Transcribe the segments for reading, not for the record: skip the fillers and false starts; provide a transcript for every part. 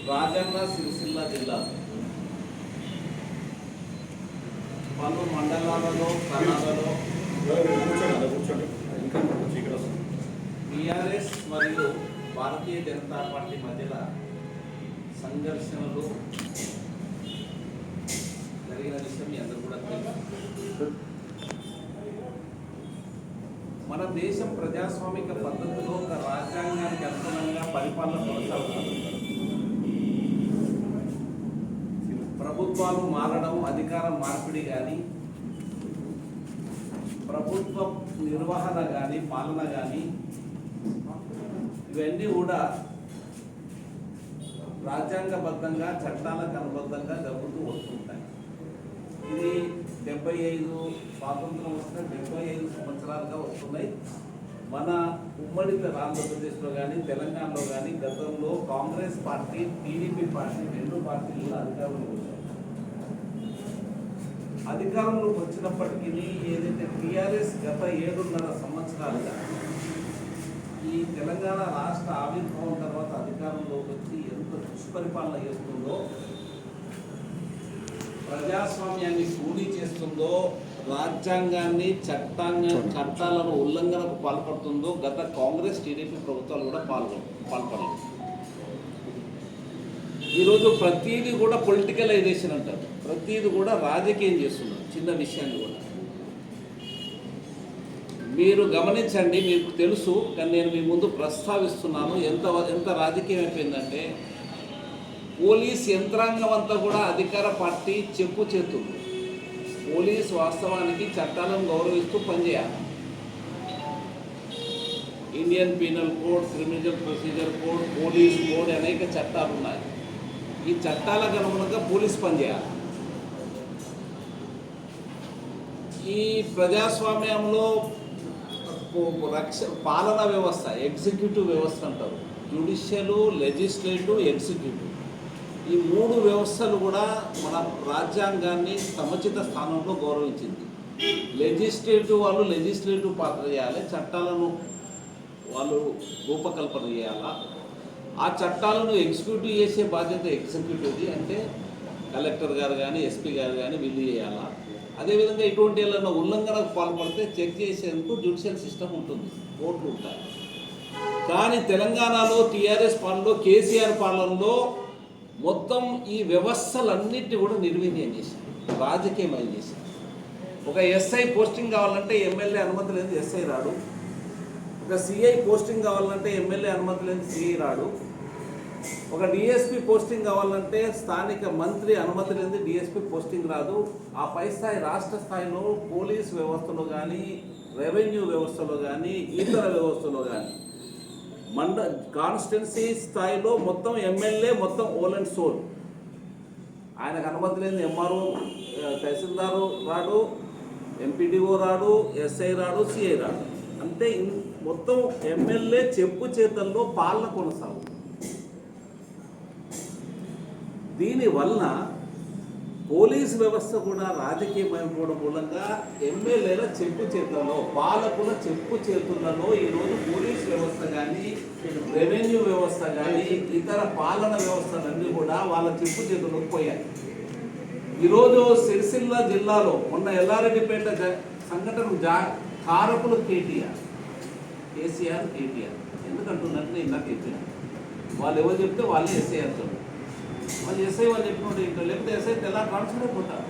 రాజన్న సిరిసిల్ల జిల్లా పలు మండలాలలో స్థానాలలో టీఆర్ఎస్ మరియు భారతీయ జనతా పార్టీ మధ్యలో సంఘర్షణలు జరిగిన విషయం మీ అందరూ కూడా తెలుసు. మన దేశం ప్రజాస్వామిక పద్ధతిలో ఒక రాజ్యాంగానికి అనుగుణంగా పరిపాలన కొనసాగుతుంది. ప్రభుత్వాలు మారడం, అధికారం మార్పిడి కానీ, ప్రభుత్వ నిర్వహణ కానీ, పాలన కానీ, ఇవన్నీ కూడా రాజ్యాంగబద్ధంగా చట్టాలకు అనుబద్ధంగా జరుగుతూ వస్తుంటాయి. ఇది 75 స్వాతంత్రం వస్తే 75 సంవత్సరాలుగా వస్తున్నాయి. మన ఉమ్మడి ఆంధ్రప్రదేశ్లో కానీ తెలంగాణలో కానీ గతంలో కాంగ్రెస్ పార్టీ, టీడీపీ పార్టీ రెండు పార్టీలు కూడా అధికారంలోకి వచ్చాయి. అధికారంలోకి వచ్చినప్పటికీ ఏదైతే టీఆర్ఎస్ గత 7.5 సంవత్సరాలుగా ఈ తెలంగాణ రాష్ట్ర ఆవిర్భావం తర్వాత అధికారంలోకి వచ్చి ఎంత దుష్పరిపాలన చేస్తుందో, ప్రజాస్వామ్యాన్ని కూలీ చేస్తుందో, రాజ్యాంగాన్ని చట్టాలను ఉల్లంఘనకు పాల్పడుతుందో గత కాంగ్రెస్ టీడీపీ ప్రభుత్వాలు కూడా పాల్పడలేదు. ఈరోజు ప్రతీది కూడా పొలిటికలైజేషన్ అంటారు, ప్రతీది కూడా రాజకీయం చేస్తున్నారు. చిన్న విషయాన్ని కూడా మీరు గమనించండి, మీకు తెలుసు కానీ నేను మీ ముందు ప్రస్తావిస్తున్నాను. ఎంత రాజకీయం అయిపోయిందంటే పోలీస్ యంత్రాంగం అంతా కూడా అధికార పార్టీ చెప్పు చేతులు. పోలీస్ వాస్తవానికి చట్టాలను గౌరవిస్తూ పనిచేయాలి. Indian penal code, criminal procedure code, police code అనేక చట్టాలు ఉన్నాయి. ఈ చట్టాలకు అనుగుణంగా పోలీస్ పనిచేయాలి. ఈ ప్రజాస్వామ్యంలో పాలనా వ్యవస్థ, ఎగ్జిక్యూటివ్ వ్యవస్థ అంటారు, జ్యుడిషియల్, లెజిస్లేటివ్, ఎగ్జిక్యూటివ్, ఈ 3 వ్యవస్థలు కూడా మన రాజ్యాంగాన్ని సముచిత స్థానంలో గౌరవించింది. లెజిస్లేటివ్ వాళ్ళు లెజిస్లేటివ్ పాత్ర చేయాలి, చట్టాలను వాళ్ళు రూపకల్పన చేయాలా, ఆ చట్టాలను ఎగ్జిక్యూటివ్ చేసే బాధ్యత ఎగ్జిక్యూటివ్ది, అంటే కలెక్టర్ గారు కానీ ఎస్పీ గారు కానీ వీళ్ళు చేయాలా. అదేవిధంగా ఇటువంటి ఏదైనా ఉల్లంఘనకు పాల్పడితే చెక్ చేసేందుకు జ్యుడిషియల్ సిస్టమ్ ఉంటుంది, కోర్టులు ఉంటాయి. కానీ తెలంగాణలో టీఆర్ఎస్ పాలనలో, కేసీఆర్ పాలనలో మొత్తం ఈ వ్యవస్థలన్నిటి కూడా నిర్వీర్యం చేశారు, రాజకీయమయం చేశారు. ఒక ఎస్ఐ పోస్టింగ్ కావాలంటే ఎమ్మెల్యే అనుమతి లేదు, ఎస్ఐ రాడు. ఒక సిఐ పోస్టింగ్ కావాలంటే ఎమ్మెల్యే అనుమతి లేదు, సిఐ రాడు. ఒక డిఎస్పీ పోస్టింగ్ కావాలంటే స్థానిక మంత్రి అనుమతి లేదు, డిఎస్పీ పోస్టింగ్ రాదు. ఆ పై స్థాయి రాష్ట్ర స్థాయిలో పోలీస్ వ్యవస్థలో కానీ, రెవెన్యూ వ్యవస్థలో కానీ, ఇతర వ్యవస్థలో కానీ, కాన్స్టిట్యున్సీ స్థాయిలో మొత్తం ఎమ్మెల్యే మొత్తం ఓల్ అండ్ సోల్. ఆయనకు అనుమతి లేని ఎంఆర్ఓ, తహసీల్దారు రాడు, ఎంపీడీఓ రాడు, ఎస్ఐ రాడు, సిఐ రాడు. అంటే మొత్తం ఎమ్మెల్యే చెప్పు చేతల్లో పాలన కొనసాగుతుంది. దీనివలన పోలీస్ వ్యవస్థ కూడా రాజకీయమైపోవడం మూలంగా ఎమ్మెల్యేల చెప్పు చేతుల్లో, పాలకుల చెప్పు చేతులలో ఈరోజు పోలీస్ వ్యవస్థ కానీ, రెవెన్యూ వ్యవస్థ కానీ, ఇతర పాలన వ్యవస్థలన్నీ కూడా వాళ్ళ చెప్పు చేతుల్లోకి పోయాయి. ఈరోజు సిరిసిల్ల జిల్లాలో మొన్న ఎల్లారెడ్డిపేట సంఘటన కారకులు కేసీఆర్, కేటీఆర్. ఎందుకంటున్నట్టు నేను ఇందాక చెప్పిన వాళ్ళు ఎవరు చెప్తే వాళ్ళే ఎస్ఐ అంటారు. వాళ్ళు ఎస్ఐ వాళ్ళు చెప్పినట్టు ఏంటో, లేకపోతే ఎస్ఐ తెల్ల ట్రాన్స్ఫర్ అయిపోతారు.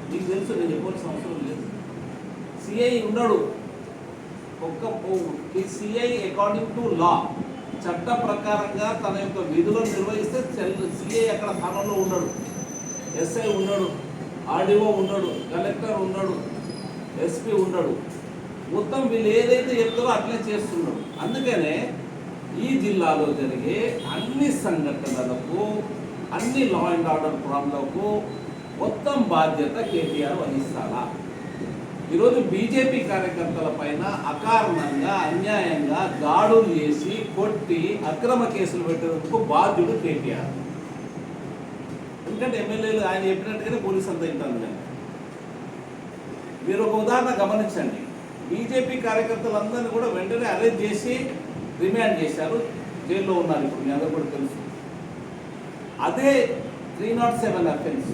మీకు తెలుసు, నేను చెప్పాల్సిన అవసరం లేదు. సిఐ ఉన్నాడు, సిఐ అకార్డింగ్ టు లా, చట్ట ప్రకారంగా తన యొక్క విధులను నిర్వహిస్తే సిఐ అక్కడ స్థానంలో ఉన్నాడు, ఎస్ఐ ఉన్నాడు, ఆర్డీఓ ఉన్నాడు, కలెక్టర్ ఉన్నాడు, ఎస్పీ ఉన్నాడు. మొత్తం వీళ్ళు ఏదైతే చెప్తారో అట్లే చేస్తున్నాడు. అందుకనే ఈ జిల్లాలో జరిగే అన్ని సంఘటనలకు, అన్ని లా అండ్ ఆర్డర్ ప్రాబ్లంకు మొత్తం బాధ్యత కేటీఆర్ వహిస్తారా? ఈరోజు బీజేపీ కార్యకర్తల పైన అకారణంగా, అన్యాయంగా దాడులు చేసి కొట్టి అక్రమ కేసులు పెట్టేందుకు బాధ్యుడు కేటీఆర్. ఎందుకంటే ఎమ్మెల్యేలు ఆయన చెప్పినట్టుగానే పోలీసు అంతా ఇంటాను. కానీ మీరు ఒక ఉదాహరణ గమనించండి, బీజేపీ కార్యకర్తలందరినీ కూడా వెంటనే అరెస్ట్ చేసి రిమాండ్ చేశారు, జైల్లో ఉన్నారు. ఇప్పుడు మీ అందరూ కూడా తెలుసు. అదే 307 అఫెన్స్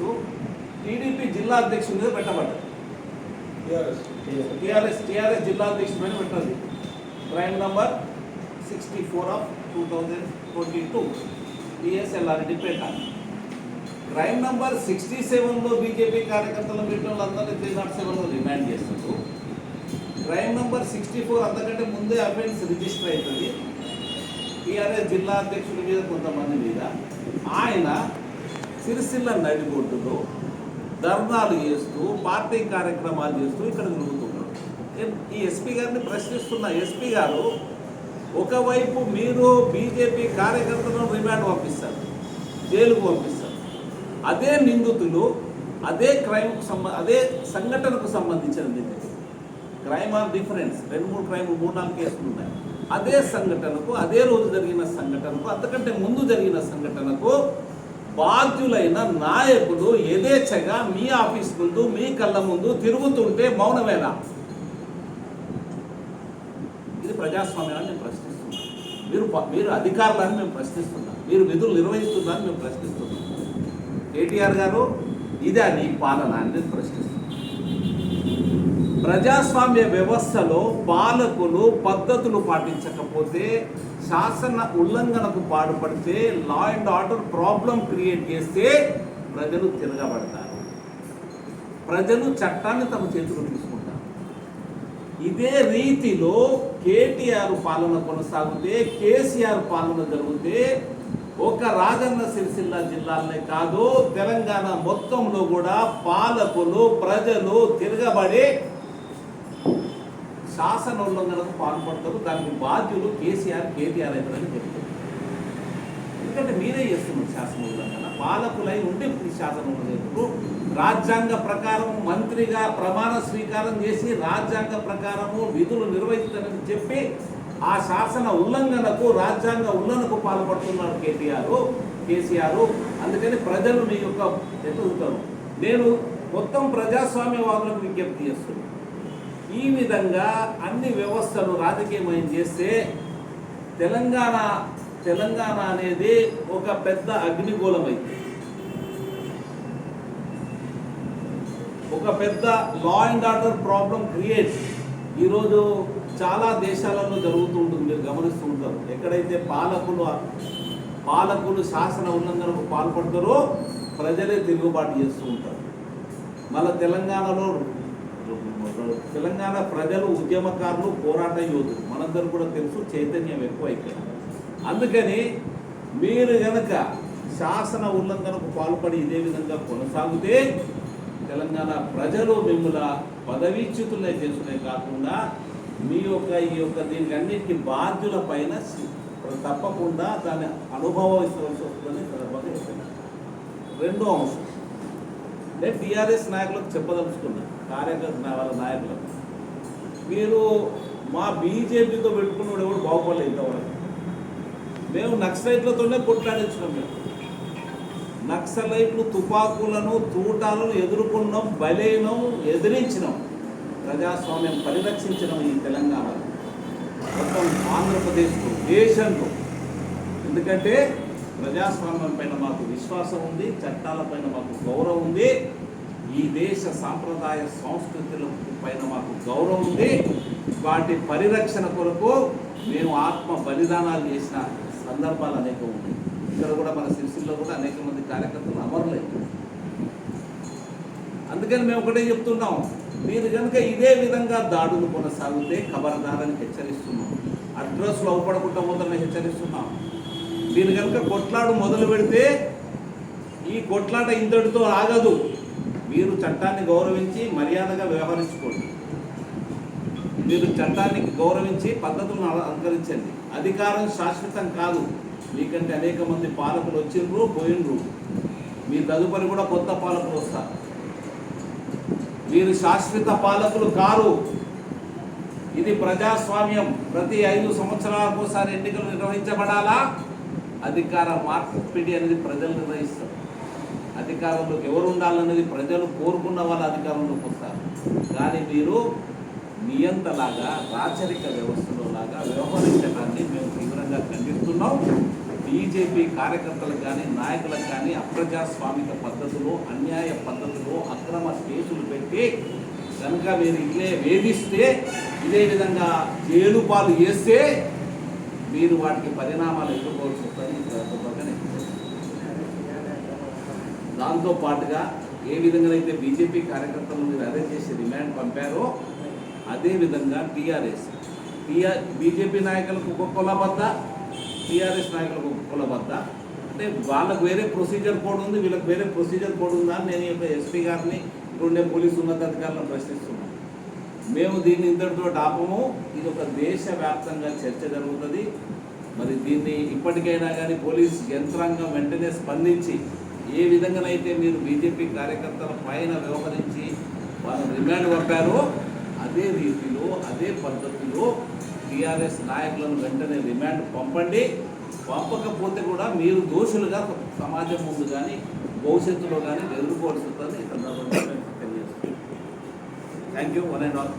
టీడీపీ జిల్లా అధ్యక్షుడి మీద పెట్టబడ్డది. టీఆర్ఎస్ జిల్లా అధ్యక్షుడి మీద పెట్టింది. Crime number 64/2022 TSLR depend. Crime number 67లో బీజేపీ కార్యకర్తలు పెట్టిన వాళ్ళందరినీ 307లో రిమాండ్ చేస్తారు. క్రైమ్ నంబర్ 64 అంతకంటే ముందే అఫెన్స్ రిజిస్టర్ అవుతుంది టీఆర్ఎస్ జిల్లా అధ్యక్షుడి మీద, కొంతమంది మీద. ఆయన సిరిసిల్ల నడిబొడ్డులో ధర్నాలు చేస్తూ పార్టీ కార్యక్రమాలు చేస్తూ ఇక్కడ తిరుగుతున్నాడు. ఈ ఎస్పీ గారిని ప్రశ్నిస్తున్న, ఎస్పీ గారు ఒకవైపు మీరు బీజేపీ కార్యకర్తలను రిమాండ్ పంపిస్తారు, జైలుకు పంపిస్తారు, అదే నిందితులు అదే అదే సంఘటనకు సంబంధించిన నిందితులు, క్రైమ్ ఆర్ డిఫరెన్స్, 2-3 క్రైమ్ 3-4 కేసులు ఉన్నాయి. అదే సంఘటనకు, అదే రోజు జరిగిన సంఘటనకు, అంతకంటే ముందు జరిగిన సంఘటనకు బాధ్యులైన నాయకులు యథేచ్ఛగా మీ ఆఫీస్ ముందు, మీ కళ్ళ ముందు తిరుగుతుంటే మౌనమేనా? ఇది ప్రజాస్వామ్యాన్ని మేము ప్రశ్నిస్తున్నాం. మీరు అధికారులని మేము ప్రశ్నిస్తున్నాం, మీరు విధులు నిర్వహిస్తున్నారని మేము ప్రశ్నిస్తున్నాం. కేటీఆర్ గారు ఇదే నీ పాలన అని నేను ప్రశ్నిస్తున్నాను. ప్రజాస్వామ్య వ్యవస్థలో పాలకులు పద్ధతులు పాటించకపోతే, శాసన ఉల్లంఘనకు పాటుపడితే, law and order problem create చేస్తే ప్రజలు తిరగబడతారు, ప్రజలు చట్టాన్ని తమ చేతులు తీసుకుంటారు. ఇదే రీతిలో కేటీఆర్ పాలన కొనసాగితే, కేసీఆర్ పాలన జరిగితే ఒక రాజన్న సిరిసిల్ల జిల్లాలనే కాదు తెలంగాణ మొత్తంలో కూడా పాలకులు ప్రజలు తిరగబడి శాసన ఉల్లంఘనకు పాల్పడతారు. దానికి బాధ్యులు కేసీఆర్ కేటీఆర్ అవుతారని చెప్తారు. ఎందుకంటే మీరే చేస్తున్నారు శాసన ఉల్లంఘన, పాలకులై ఉండి శాసన ఉల్లంఘన. రాజ్యాంగ ప్రకారం మంత్రిగా ప్రమాణ స్వీకారం చేసి రాజ్యాంగ ప్రకారము విధులు నిర్వహిస్తారని చెప్పి ఆ శాసన ఉల్లంఘనకు, రాజ్యాంగ ఉల్లంఘనకు పాల్పడుతున్నారు కేసీఆర్. అందుకని ప్రజలు మీ యొక్క ఎదుగుతారు. నేను మొత్తం ప్రజాస్వామ్యవాదులకు విజ్ఞప్తి చేస్తున్నాను. ఈ విధంగా అన్ని వ్యవస్థలు రాజకీయమయం చేస్తే తెలంగాణ అనేది ఒక పెద్ద అగ్నిగోళమైంది, ఒక పెద్ద లా అండ్ ఆర్డర్ ప్రాబ్లం క్రియేట్ ఈరోజు చాలా దేశాలలో జరుగుతూ ఉంటుంది. మీరు గమనిస్తూ ఉంటారు. ఎక్కడైతే పాలకులు శాసన ఉల్లంఘనకు పాల్పడతారో ప్రజలే తిరుగుబాటు చేస్తూ ఉంటారు. మళ్ళీ తెలంగాణ ప్రజలు ఉద్యమకారులు, పోరాట యోధులు, మనందరూ కూడా తెలుసు, చైతన్యం ఎక్కువ ఇక్కడ. అందుకని మీరు కనుక శాసన ఉల్లంఘనకు పాల్పడి ఇదే విధంగా కొనసాగితే తెలంగాణ ప్రజలు మిమ్మల్ని పదవీచ్యుతులే చేసుకునే కాకుండా ఈ యొక్క దీనికి అన్నింటికి బాధ్యుల పైన తప్పకుండా దాన్ని అనుభవించవలసి వస్తుందని సందర్భంగా చెప్తున్నాను. రెండో అంశం నేను టీఆర్ఎస్ నాయకులకు చెప్పదలుచుకున్నా, వాళ్ళ నాయకులకు, మీరు మా బీజేపీతో పెట్టుకున్నాడు ఎవరు బాగుపడలేదు ఇంతవరకు. మేము నక్సలైట్లతోనే కొట్లాడించినాం. మేము నక్సలైట్లు తుపాకులను, తూటాలను ఎదుర్కొన్నాం, బలైనం, ఎదిరించినాం, ప్రజాస్వామ్యం పరిరక్షించడం ఈ తెలంగాణలో, మొత్తం ఆంధ్రప్రదేశ్లో, దేశంలో. ఎందుకంటే ప్రజాస్వామ్యం పైన మాకు విశ్వాసం ఉంది, చట్టాలపైన మాకు గౌరవం ఉంది, ఈ దేశ సాంప్రదాయ సంస్కృతుల పైన మాకు గౌరవం ఉంది. వాటి పరిరక్షణ కొరకు మేము ఆత్మ బలిదానాలు చేసిన సందర్భాలు అనేక ఉన్నాయి. ఇక్కడ కూడా మన సిరిసిల్లో కూడా అనేక మంది కార్యకర్తలు అమరులేదు. అందుకని మేము ఒకటే చెప్తున్నాం, మీరు కనుక ఇదే విధంగా దాడులు కొనసాగితే ఖబర్దారని హెచ్చరిస్తున్నాం. అడ్రస్లు అవపడకుండా మొదలని హెచ్చరిస్తున్నాం. మీరు కనుక కొట్లాడు మొదలు పెడితే ఈ కొట్లాట ఇంతటితో ఆగదు. మీరు చట్టాన్ని గౌరవించి మర్యాదగా వ్యవహరించుకోండి. మీరు చట్టాన్ని గౌరవించి పద్ధతులను అనుసరించండి. అధికారం శాశ్వతం కాదు. మీకంటే అనేక మంది పాలకులు వచ్చిండ్రు, పోయిండ్రు. మీ తదుపరి కూడా కొత్త పాలకులు వస్తారు. మీరు శాశ్వత పాలకులు కారు. ఇది ప్రజాస్వామ్యం. ప్రతి 5 సంవత్సరాలకు ఒకసారి ఎన్నికలు నిర్వహించబడాలా. అధికార మార్పిడి అనేది ప్రజలు నిర్వహిస్తారు. అధికారంలోకి ఎవరు ఉండాలనేది ప్రజలు కోరుకున్న వాళ్ళ అధికారంలోకి వస్తారు. కానీ మీరు నియంతలాగా, రాచరిక వ్యవస్థలో లాగా వ్యవహరించడాన్ని మేము తీవ్రంగా ఖండిస్తున్నాం. బీజేపీ కార్యకర్తలకు కానీ నాయకులకు కానీ అప్రజాస్వామిక పద్ధతులు, అన్యాయ పద్ధతులు, అక్రమ కేసులు పెట్టి కనుక మీరు ఇట్లే వేధిస్తే, ఇదే విధంగా జైలు పాలు చేస్తే మీరు వాటికి పరిణామాలు ఎదుర్కోవాల్సి వస్తుంది. దాంతో పాటుగా ఏ విధంగా అయితే బీజేపీ కార్యకర్తలను మీరు అరెస్ట్ చేసి రిమాండ్ పంపారో అదేవిధంగా బీజేపీ నాయకులకు ఒక కొలబద్ద, టీఆర్ఎస్ నాయకులకు ఒక కొలబద్ద. అంటే వాళ్ళకు వేరే ప్రొసీజర్ కోడ్ ఉంది, వీళ్ళకి వేరే ప్రొసీజర్ కోడ్ ఉందా అని నేను యొక్క ఎస్పీ గారిని, ఇప్పుడుండే పోలీసు ఉన్నతాధికారులను ప్రశ్నిస్తున్నాను. మేము దీన్ని ఇంతటితో ఆపము. ఇది ఒక దేశవ్యాప్తంగా చర్చ జరుగుతుంది. మరి దీన్ని ఇప్పటికైనా కానీ పోలీస్ యంత్రాంగం వెంటనే స్పందించి ఏ విధంగానైతే మీరు బీజేపీ కార్యకర్తల పైన వ్యవహరించి వాళ్ళు రిమాండ్ పంపారో అదే రీతిలో, అదే పద్ధతిలో టీఆర్ఎస్ నాయకులను వెంటనే రిమాండ్ పంపండి. పంపకపోతే కూడా మీరు దోషులుగా సమాజం ముందు కానీ భవిష్యత్తులో కానీ ఎదుర్కోవాల్సి వస్తుంది. ఈ సందర్భంగా తెలియజేస్తాను. Thank you. One and all.